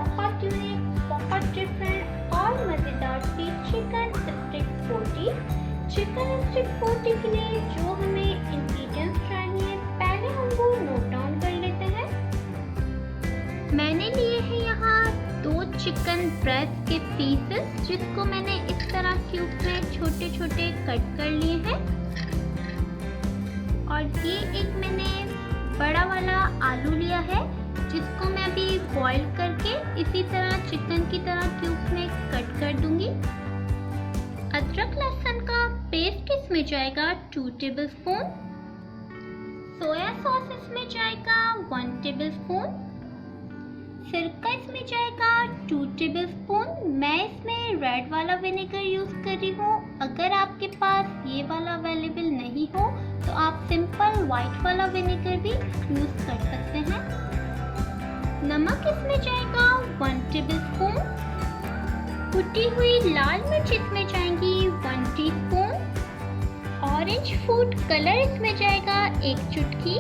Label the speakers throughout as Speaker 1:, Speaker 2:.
Speaker 1: बहुत यूनिक, बहुत डिफरेंट और मज़ेदार सी चिकन स्टिक बोटी। चिकन स्टिक बोटी के लिए जो हमें इंग्रेडिएंट्स चाहिए पहले हम वो नोट डाउन कर लेते हैं। मैंने लिए हैं यहाँ 2 चिकन ब्रेस्ट के पीसेस, जिसको मैंने इस तरह क्यूब में छोटे छोटे कट कर लिए हैं। और ये एक मैंने बड़ा वाला आलू लिया है, जिसको मैं अभी बॉईल करके इसी तरह चिकन की तरह क्यूब में कट कर दूंगी। अदरक लहसुन का पेस्ट इसमें जाएगा 2 टेबलस्पून। सोया सॉस इसमें जाएगा 1 टेबलस्पून। सिरका इसमें जाएगा 2 टेबलस्पून। मैं इसमें रेड वाला विनेगर यूज़ कर रही हूँ। अगर आपके पास ये वाला अवेलेबल नहीं हो तो आप सिंपल वाइट वाला विनेगर भी यूज़ कर सकते हैं। नमक इसमें जाएगा 1 टेबलस्पून। कुटी हुई लाल मिर्च इसमें जाएंगी 1 टीस्पून। ऑरेंज फूड कलर इसमें जाएगा 1 चुटकी।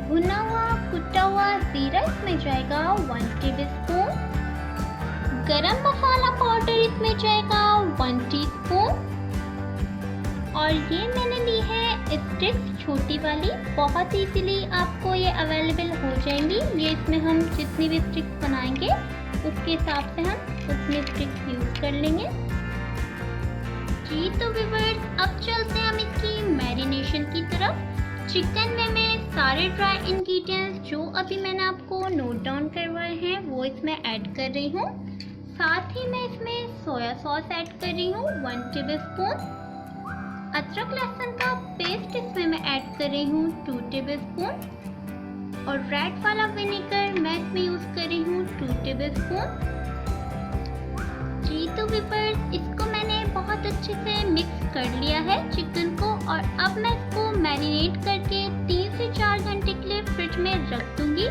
Speaker 1: भुना हुआ कुटा हुआ जीरा इसमें जाएगा 1 टेबलस्पून। गरम मसाला पाउडर इसमें जाएगा 1 टीस्पून। और ये मैंने ली है स्टिक्स छोटी वाली, बहुत इजीली आपको ये अवेलेबल हो जाएंगी। ये इसमें हम जितनी भी स्टिक्स बनाएंगे उसके हिसाब से हम उतनी स्टिक्स यूज़ कर लेंगे। जी तो व्यूअर्स, अब चलते हैं हम इसकी मैरिनेशन की तरफ। चिकन में मैं सारे ड्राई इंग्रेडिएंट्स जो अभी मैंने आपको नोट डाउन करवाए हैं वो इसमें ऐड कर रही हूँ। साथ ही मैं इसमें सोया सॉस ऐड कर रही हूँ 1 टेबलस्पून। अदरक लहसुन का पेस्ट इसमें मैं ऐड कर रही हूँ 2 टेबलस्पून। और रेड वाला विनेगर मैं इसमें यूज़ कर रही हूँ 2 टेबलस्पून। जी तो व्यूअर्स, इसको मैंने बहुत अच्छे से मिक्स कर लिया है चिकन को, और अब मैं इसको मैरिनेट करके 3 से 4 घंटे के लिए फ्रिज में रख दूंगी।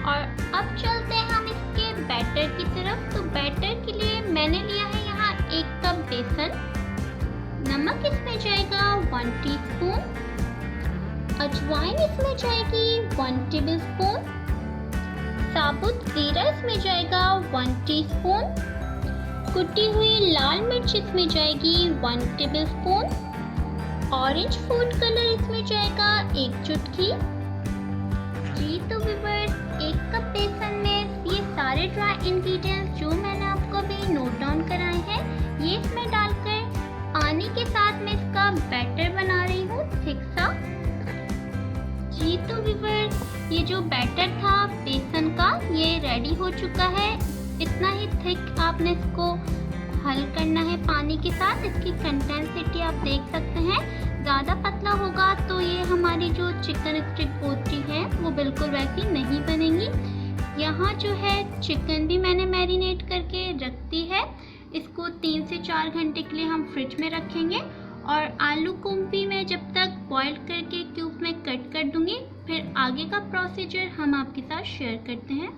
Speaker 1: और अब चलते हैं हम इसके बैटर की तरफ। तो बैटर के लिए मैंने लिया है यहाँ 1 कप बेसन। नमक इसमें जाएगा 1 टीस्पून। अजवाइन इसमें जाएगी 1 टेबलस्पून। साबुत जीरा इसमें जाएगा 1 टीस्पून। कुटी हुई लाल मिर्च इसमें जाएगी 1 टेबलस्पून। ऑरेंज फूड कलर इसमें जाएगा 1 चुटकी। जी तो व्यूअर्स, 1 कप बेसन में ये सारे ड्राई इंग्रेडिएंट्स जो मैंने आपको अभी नोट डाउन कराए हैं ये इसमें डालकर पानी के साथ मैं इसका बैटर बना रही हूँ थिक सा। जी तो व्यूअर्स, ये जो बैटर था बेसन का ये रेडी हो चुका है। इतना ही थिक आपने इसको हल करना है पानी के साथ। इसकी कंसिस्टेंसी आप देख सकते हैं, ज़्यादा पतला होगा तो ये हमारी जो चिकन स्टिक बोटी है वो बिल्कुल वैसी नहीं बनेगी। यहाँ जो है चिकन भी मैंने मैरिनेट करके रख दी है। इसको 3 से 4 घंटे के लिए हम फ्रिज में रखेंगे। और आलू को भी मैं जब तक बॉईल करके क्यूब में कट कर दूंगी, फिर आगे का प्रोसीजर हम आपके साथ शेयर करते हैं।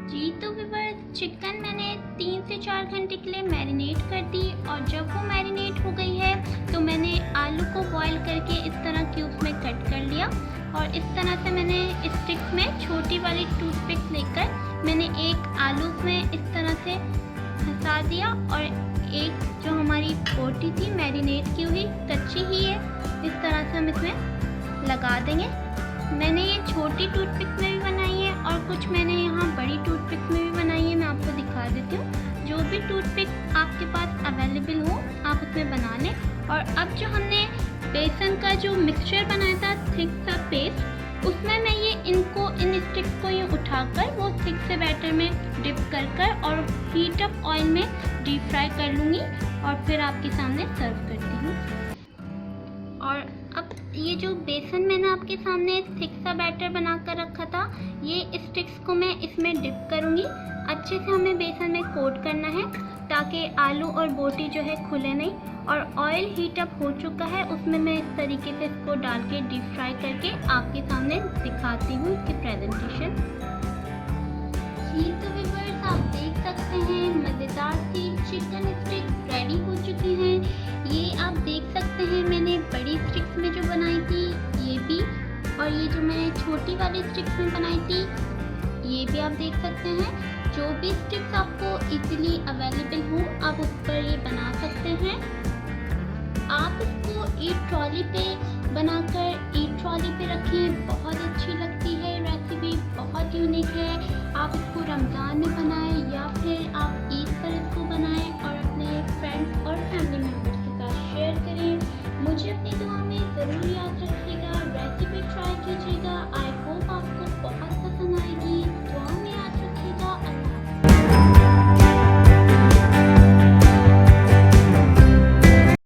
Speaker 1: जी तो व्यूअर्स, चिकन मैंने 3 से 4 घंटे के लिए मैरिनेट कर दी, और जब वो मैरिनेट हो गई है तो मैंने आलू को बॉईल करके इस तरह क्यूब में कट कर लिया। और इस तरह से मैंने स्टिक में छोटी वाली टूथपिक लेकर मैंने एक आलू में इस तरह से फंसा दिया, और एक जो हमारी बोटी थी मैरिनेट की हुई कच्ची ही है, इस तरह से हम इसमें लगा देंगे। मैंने ये छोटी टूथपिक में भी बनाई है और कुछ मैंने यहाँ बड़ी टूथपिक में भी बनाई है। मैं आपको दिखा देती हूँ। जो भी टूथपिक आपके पास अवेलेबल हो आप उसमें बना लें। और अब जो हमने बेसन का जो मिक्सचर बनाया था थिक सा पेस्ट, उसमें मैं ये इन स्टिक्स को ये उठाकर वो थिक से बैटर में डिप कर और हीट अप ऑयल में डीप फ्राई कर लूँगी, और फिर आपके सामने सर्व करती हूँ। और अब ये जो बेसन मैंने आपके सामने थिक सा बैटर बना कर रखा था, ये स्टिक्स को मैं इसमें डिप करूँगी। अच्छे से हमें बेसन में कोट करना है ताकि आलू और बोटी जो है खुले नहीं। और ऑयल हीट अप हो चुका है, उसमें मैं इस तरीके से इसको डाल के डीप फ्राई करके आपके सामने दिखाती हूँ इसकी प्रेजेंटेशन। तो व्यूअर्स, आप देख सकते हैं मज़ेदार सी चिकन स्टिक रेडी हो चुकी हैं। ये आप देख सकते हैं मैंने बड़ी स्टिक्स में जो बनाई थी ये भी, और ये जो मैंने छोटी वाली स्टिक्स में बनाई थी ये आप देख सकते हैं। जो भी स्टिक्स आपको इजीली अवेलेबल हो आप उस पर ये बना सकते हैं। आप इसको ईट ट्रॉली पे बनाकर ईट ट्रॉली पे रखें, बहुत अच्छी लगती है रेसिपी, बहुत यूनिक है। आप इसको रमज़ान में बनाएं या फिर आप